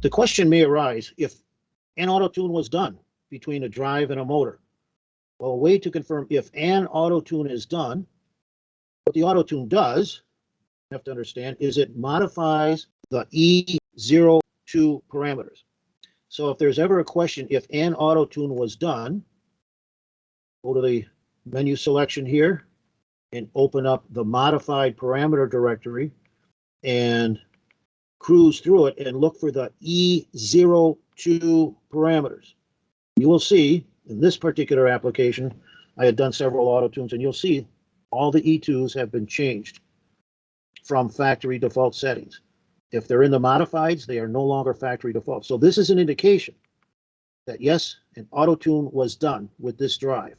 The question may arise if an auto tune was done between a drive and a motor. Well, a way to confirm if an auto tune is done, what the auto tune does, you have to understand, is it modifies the E02 parameters. So if there's ever a question if an auto tune was done, go to the menu selection here and open up the modified parameter directory and cruise through it and look for the E02 parameters. You will see in this particular application, I had done several auto tunes, and you'll see all the E2s have been changed from factory default settings. If they're in the modifieds, they are no longer factory default. So this is an indication that yes, an auto tune was done with this drive.